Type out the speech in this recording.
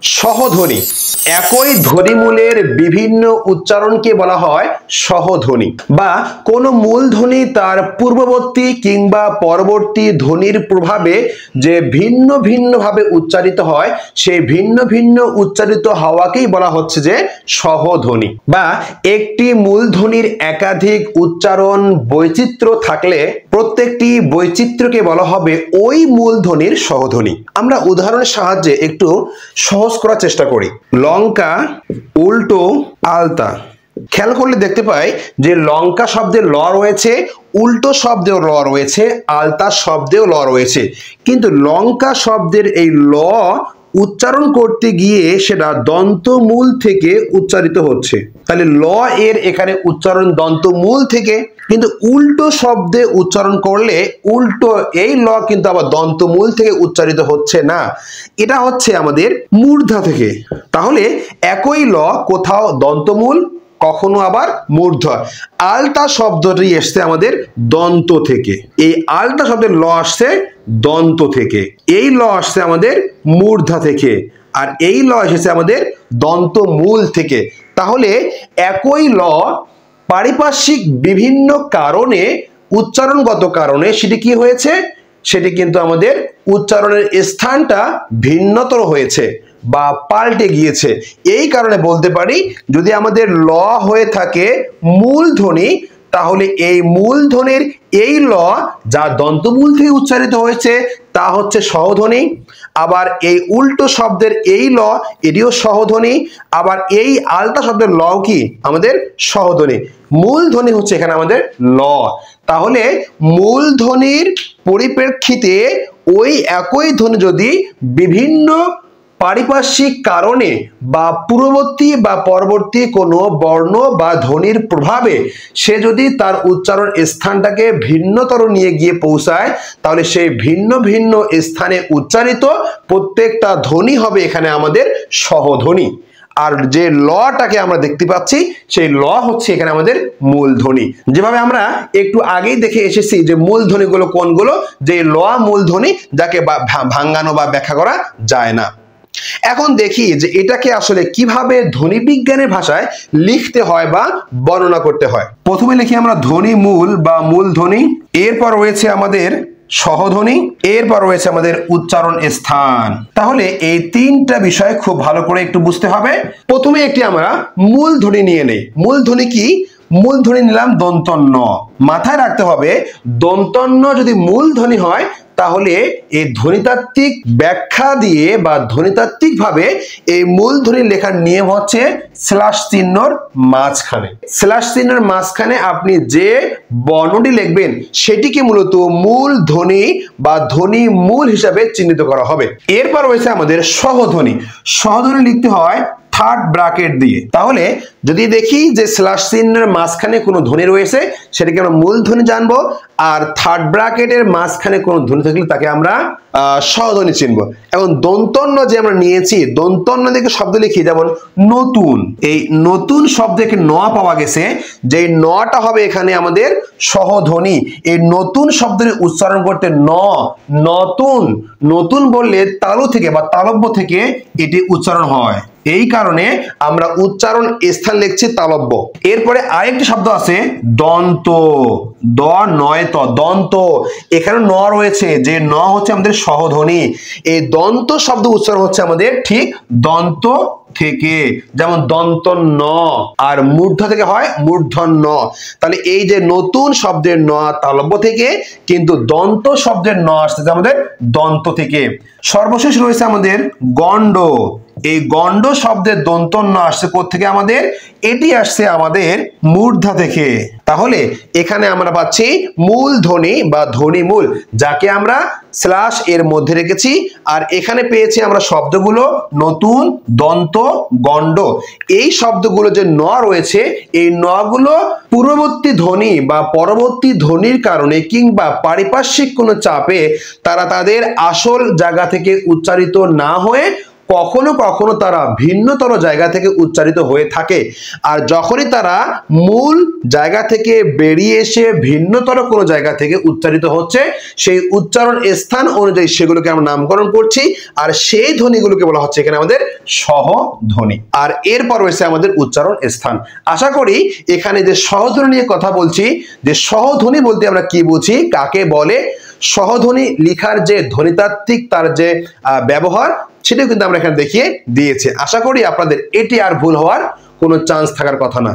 সহধ্বনি একই ধ্বনিমূলের বিভিন্ন উচ্চারণকে বলা হয় সহধ্বনি বা কোন মূলধ্বনি তার পূর্ববর্তী কিংবা পরবর্তী ধ্বনির প্রভাবে যে ভিন্ন ভিন্ন ভাবে উচ্চারিত হয় সেই ভিন্ন ভিন্ন উচ্চারিত হওয়াকেই বলা হচ্ছে যে সহধ্বনি বা একটি মূলধ্বনির একাধিক উচ্চারণ বৈচিত্র্য থাকলে প্রত্যেকটি বৈচিত্র্যকে বলা হবে ওই মূলধ্বনির সহধ্বনি। আমরা উদাহরণের সাহায্যে একটু সহজ করার চেষ্টা করি। লঙ্কা উল্টো আলতা, খেয়াল করলে দেখতে পাই যে লঙ্কা শব্দে ল রয়েছে, উল্টো শব্দেও ল রয়েছে, আলতা শব্দেও ল রয়েছে, কিন্তু লঙ্কা শব্দের এই ল উচ্চারণ করতে গিয়ে সেটা দন্তমূল থেকে উচ্চারিত হচ্ছে। তাহলে ল এর এখানে উচ্চারণ দন্তমূল থেকে, কিন্তু উল্টো শব্দে উচ্চারণ করলে উল্টো এই ল কিন্তু আবার দন্তমূল থেকে উচ্চারিত হচ্ছে না, এটা হচ্ছে আমাদের মূর্ধা থেকে। তাহলে একই ল কোথাও দন্তমূল, কখনো আবার মূর্ধা। আলতা শব্দটি এসছে আমাদের দন্ত থেকে, এই আলতা শব্দের ল আসছে দন্ত থেকে, এই ল আসছে আমাদের মূর্ধা থেকে, আর এই ল এসেছে আমাদের দন্তমূল থেকে। তাহলে একই ল পারিপার্শ্বিক বিভিন্ন কারণে, উচ্চারণগত কারণে সেটি কি হয়েছে, সেটি কিন্তু আমাদের উচ্চারণের স্থানটা ভিন্নতর হয়েছে বা পাল্টে গিয়েছে। এই কারণে বলতে পারি যদি আমাদের ল হয়ে থাকে মূলধ্বনি, তাহলে এই মূলধ্বনির এই ল যা দন্তমূল থেকে উচ্চারিত হয়েছে তা হচ্ছে সহধ্বনি। আবার এই উল্টো শব্দের এই ল এটিও সহধ্বনি, আবার এই আলতা শব্দের ল কি আমাদের সহধ্বনি। মূলধ্বনি হচ্ছে এখানে আমাদের ল। তাহলে মূলধ্বনির পরিপ্রেক্ষিতে ওই একই ধ্বনি যদি বিভিন্ন পারিপার্শ্বিক কারণে বা পূর্ববর্তী বা পরবর্তী কোনো বর্ণ বা ধ্বনির প্রভাবে সে যদি তার উচ্চারণ স্থানটাকে ভিন্নতর নিয়ে গিয়ে পৌঁছায়, তাহলে সেই ভিন্ন ভিন্ন স্থানে উচ্চারিত প্রত্যেকটা ধ্বনি হবে এখানে আমাদের সহধ্বনি। আর যে লটাকে আমরা দেখতে পাচ্ছি সেই ল হচ্ছে এখানে আমাদের মূলধ্বনি। যেভাবে আমরা একটু আগেই দেখে এসেছি যে মূলধ্বনিগুলো কোনগুলো, যে ল মূলধ্বনি যাকে ভাঙানো বা ব্যাখ্যা করা যায় না। এখন দেখি যে এটাকে আসলে কিভাবে ধ্বনি বিজ্ঞানের ভাষায় লিখতে হয় বা বর্ণনা করতে হয়। প্রথমে লিখি আমরা ধ্বনি মূল বা মূলধ্বনি, এরপর রয়েছে আমাদের সহধ্বনি, এরপর রয়েছে আমাদের উচ্চারণ স্থান। তাহলে এই তিনটা বিষয় খুব ভালো করে একটু বুঝতে হবে। প্রথমে একটি আমরা মূলধ্বনি নিয়ে নেই। মূলধ্বনি কি? মূলধ্বনি নিলাম দন্তন্য। মাথায় রাখতে হবে দন্তন্য যদি মূলধ্বনি হয় তাহলে এই ধ্বনিতাত্ত্বিক ব্যাখ্যা দিয়ে বা ধ্বনিতাত্ত্বিক ভাবে এই মূলধ্বনি লেখার নিয়ম হচ্ছে স্ল্যাশ চিহ্নর মাঝখানে। স্ল্যাশ চিহ্নের মাঝখানে আপনি যে বর্ণটি লিখবেন সেটিকে মূলত মূলধ্বনি বা ধ্বনি মূল হিসাবে চিহ্নিত করা হবে। এরপর রয়েছে আমাদের সহধ্বনি। সহধ্বনি লিখতে হয় থার্ড ব্র্যাকেট দিয়ে। তাহলে যদি দেখি যে স্ল্যাশ চিহ্নের মাঝখানে কোনো ধ্বনি রয়েছে সেটাকে আমরা মূলধ্বনি জানবো, আর থার্ড ব্র্যাকেটের মাঝখানে কোনো ধ্বনি থাকলে তাকে আমরা সহধ্বনি চিনবো। এবং দন্তন্য যে আমরা নিয়েছি, দন্তন্য থেকে শব্দ লিখি যেমন নতুন, এই নতুন শব্দকে ন পাওয়া গেছে, যে নটা হবে এখানে আমাদের সহধ্বনি। এই নতুন শব্দের উচ্চারণ করতে ন, নতুন, নতুন বললে তালু থেকে বা তালব্য থেকে এটি উচ্চারণ হয়, এই কারণে আমরা উচ্চারণ স্থান লিখছি তালব্য। এরপরে আরেকটি শব্দ আছে দন্ত, দ নয় ত, দন্ত, এখানে ন রয়েছে, যে ন হচ্ছে আমাদের সহধ্বনি। এই দন্ত শব্দ উচ্চারণ হচ্ছে আমাদের ঠিক দন্ত থেকে, যেমন দন্ত ন, আর মূর্ধা থেকে হয় মূর্ধন্য। তাহলে এই যে নতুন শব্দের ন তালব্য থেকে, কিন্তু দন্ত শব্দের ন আসছে আমাদের দন্ত থেকে। সর্বশেষ রয়েছে আমাদের গণ্ড। এই গণ্ড শব্দের দন্তন্য আসছে কোত্থেকে আমাদের? এটি আসছে আমাদের মূর্ধা থেকে। তাহলে এখানে আমরা পাচ্ছি মূলধ্বনি বা ধ্বনি মূল, যাকে আমরা স্ল্যাশ এর মধ্যে রেখেছি, আর এখানে পেয়েছি আমরা শব্দগুলো নতুন, দন্ত, গণ্ড। এই শব্দগুলো যে ন রয়েছে, এই ন গুলো পূর্ববর্তী ধ্বনি বা পরবর্তী ধ্বনির কারণে কিংবা পারিপার্শ্বিক কোনো চাপে তারা তাদের আসল জায়গা থেকে উচ্চারিত না হয়ে কখনো কখনো তারা ভিন্নতর জায়গা থেকে উচ্চারিত হয়ে থাকে। আর যখনই তারা মূল জায়গা থেকে বেরিয়ে এসে ভিন্নতর কোনো জায়গা থেকে উচ্চারিত হচ্ছে, সেই উচ্চারণ স্থান অনুযায়ী সেগুলোকে আমরা নামকরণ করছি, আর সেই ধ্বনিগুলোকে বলা হচ্ছে এখানে আমাদের সহধ্বনি। আর এরপর রয়েছে আমাদের উচ্চারণ স্থান। আশা করি এখানে যে সহধ্বনি নিয়ে কথা বলছি, যে সহধ্বনি বলতে আমরা কি বুঝি, কাকে বলে, সহধ্বনি লিখার যে ধ্বনিতাত্ত্বিক তার যে ব্যবহার, সেটাও কিন্তু আমরা এখানে দেখিয়ে দিয়েছি। আশা করি আপনাদের এটি আর ভুল হওয়ার কোনো চান্স থাকার কথা না।